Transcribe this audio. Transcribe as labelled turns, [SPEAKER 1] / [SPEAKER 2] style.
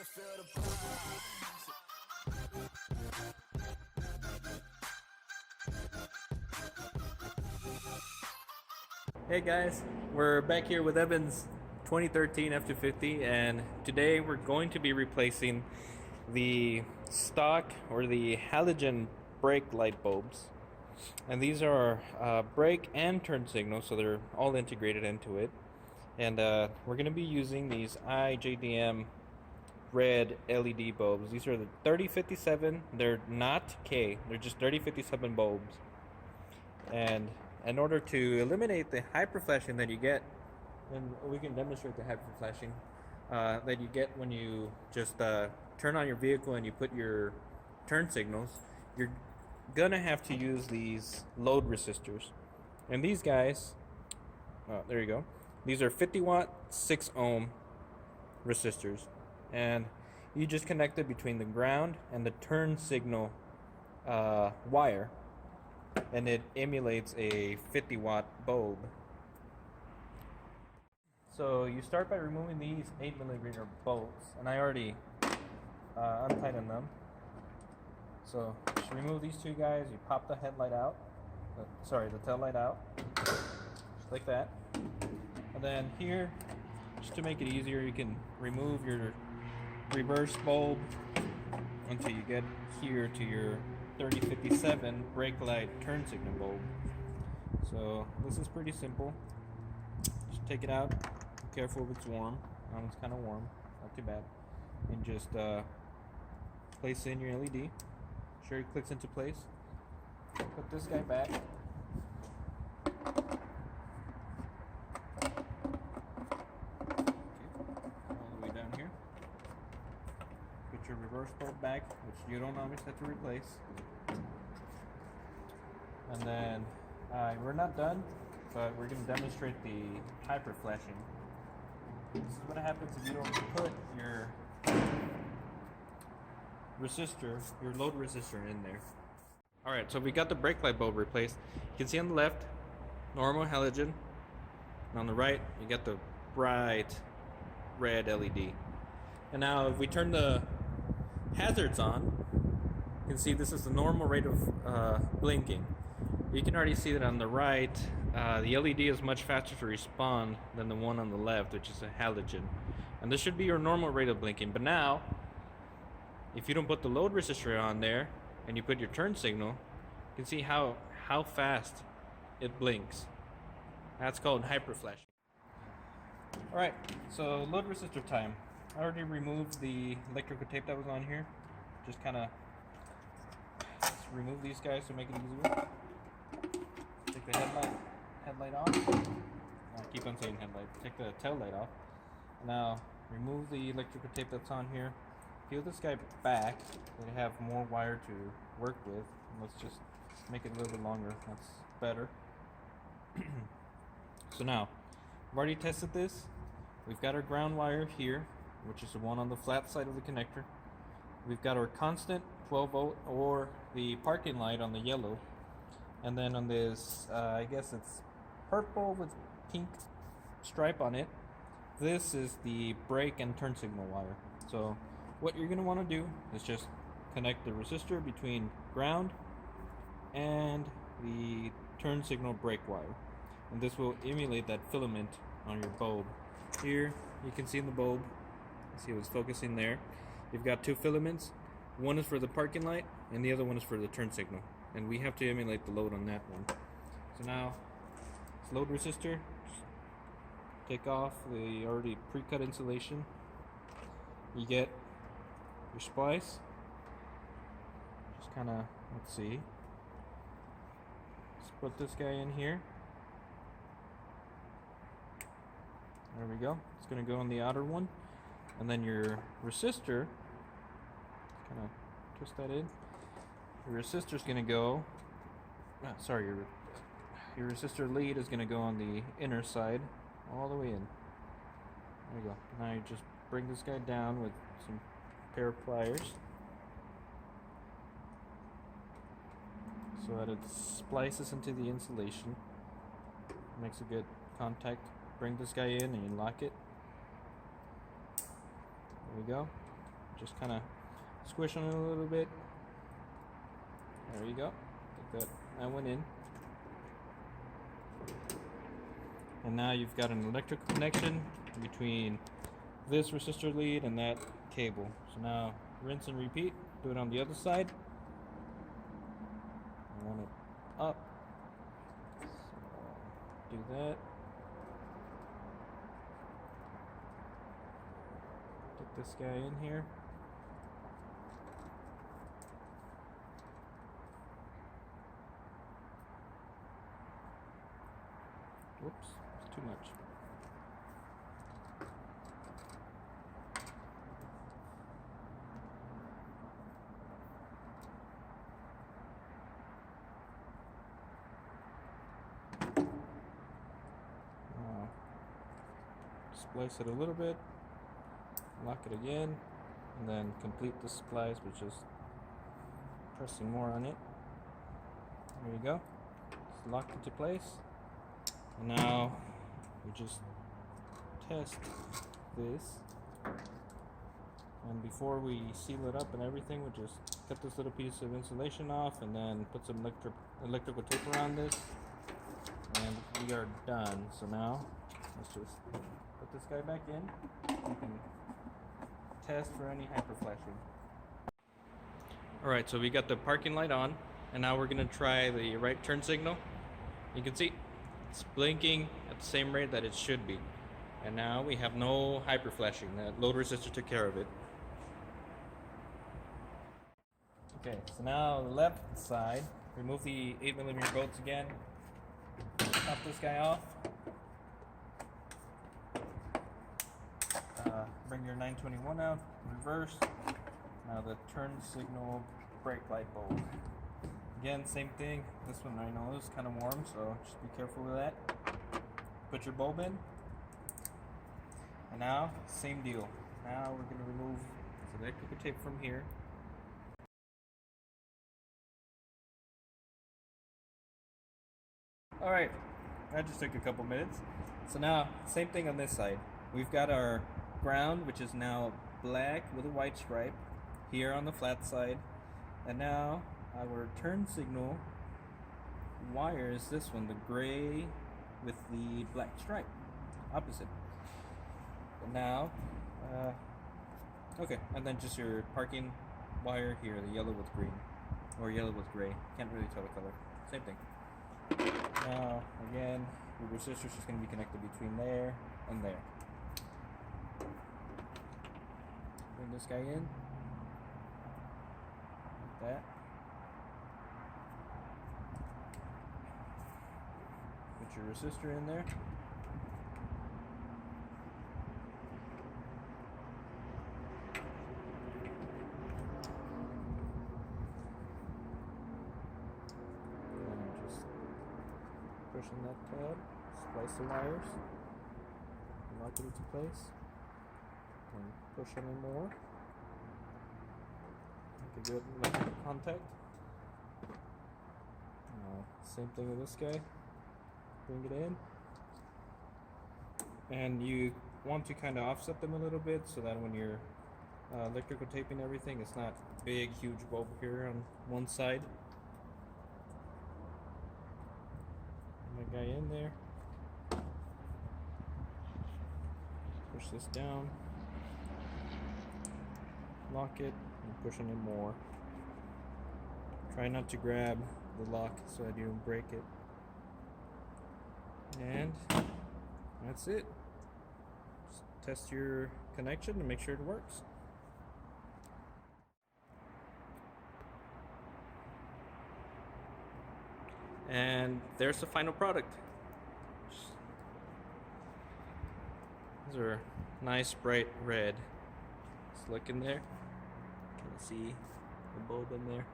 [SPEAKER 1] can feel the vibes.
[SPEAKER 2] Hey guys, we're back here with Evan's 2013 F-250, and today we're going to be replacing the stock or the halogen brake light bulbs. And these are brake and turn signals, so they're all integrated into it. And we're going to be using these IJDM red LED bulbs. These are the 3057. They're not K, they're just 3057 bulbs. And in order to eliminate the hyperflashing that you get, and we can demonstrate the hyperflashing that you get when you just turn on your vehicle and you put your turn signals, you're gonna have to use these load resistors. And these guys, there you go. These are 50 watt, 6 ohm resistors. And you just connect it between the ground and the turn signal wire, and it emulates a 50 watt bulb. So you start by removing these 8mm bolts, and I already untightened them. So just remove these two guys, you pop the headlight out, the tail light out, just like that. And then here, just to make it easier, you can remove your reverse bulb until you get here to your 3057 brake light turn signal bulb. So this is pretty simple. Just take it out. Be careful if it's warm. It's kind of warm, not too bad. And just place in your LED. Sure it clicks into place. Put this guy back. All the way down here. Put your reverse bulb back, which you don't always have to replace. And then we're not done, but we're going to demonstrate the hyper flashing. This is what happens if you don't put your resistor, your load resistor in there. Alright, so we got the brake light bulb replaced. You can see on the left, normal halogen. And on the right, you got the bright red LED. And now if we turn the hazards on, you can see this is the normal rate of blinking. You can already see that on the right, the LED is much faster to respond than the one on the left, which is a halogen. And this should be your normal rate of blinking. But now, if you don't put the load resistor on there and you put your turn signal, you can see how fast it blinks. That's called hyperflash. Alright, so load resistor time. I already removed the electrical tape that was on here. Just kind of remove these guys to make it easier. Take the headlight off. I keep on saying headlight. Take the tail light off. Now remove the electrical tape that's on here. Peel this guy back. We have more wire to work with. And let's just make it a little bit longer. That's better. So now, I've already tested this. We've got our ground wire here, which is the one on the flat side of the connector. We've got our constant 12 volt or the parking light on the yellow. And then on this, I guess it's purple with pink stripe on it. This is the brake and turn signal wire. So what you're going to want to do is just connect the resistor between ground and the turn signal brake wire. And this will emulate that filament on your bulb. Here, you can see in the bulb, see what's focusing there. You've got two filaments. One is for the parking light, and the other one is for the turn signal. And we have to emulate the load on that one. So now, this load resistor, just take off the already pre-cut insulation. You get your splice. Just kind of, let's see. Let's put this guy in here. There we go. It's going to go on the outer one. And then your resistor, kind of twist that in. Your resistor is going to go, your resistor lead is going to go on the inner side, all the way in. There you go. Now you just bring this guy down with some pair of pliers so that it splices into the insulation. Makes a good contact. Bring this guy in and you lock it. There we go. Just kind of squish on it a little bit. There you go. Get that went in. And now you've got an electrical connection between this resistor lead and that cable. So now rinse and repeat. Do it on the other side. I want it up. So do that. Get this guy in here. Whoops, it's too much. Splice it a little bit, lock it again, and then complete the splice with just pressing more on it. There you go. It's locked into place. And now we just test this. And before we seal it up and everything, we just cut this little piece of insulation off and then put some electrical tape around this. And we are done. So now let's just put this guy back in. You can test for any hyperflashing. Alright, so we got the parking light on, and now we're going to try the right turn signal. You can see it's blinking at the same rate that it should be. And now we have no hyperflashing. The load resistor took care of it. Okay, so now the left side, remove the 8mm bolts again. Pop this guy off. Bring your 921 out, reverse. Now the turn signal brake light bulb. Again, same thing. This one I know is kind of warm, so just be careful with that. Put your bulb in. And now, same deal. Now we're going to remove the electrical tape from here. Alright, that just took a couple minutes. So now, same thing on this side. We've got our ground, which is now black with a white stripe here on the flat side. And now our turn signal wire is this one, the gray with the black stripe, opposite. And now, okay, and then just your parking wire here, the yellow with green, or yellow with gray. Can't really tell the color. Same thing. Now, again, your resistor is just going to be connected between there and there. Bring this guy in. Like that. Put your resistor in there. And just pushing that tab, splice the wires, lock it into place, and push in more. Make a good electrical contact. Same thing with this guy. Bring it in, and you want to kind of offset them a little bit so that when you're electrical taping everything, it's not big huge bulb here on one side. Put my guy in there, push this down, lock it, and push in more. Try not to grab the lock so that you don't break it. And that's it. Just test your connection and make sure it works. And there's the final product. These are nice bright red. Just look in there. Can you see the bulb in there?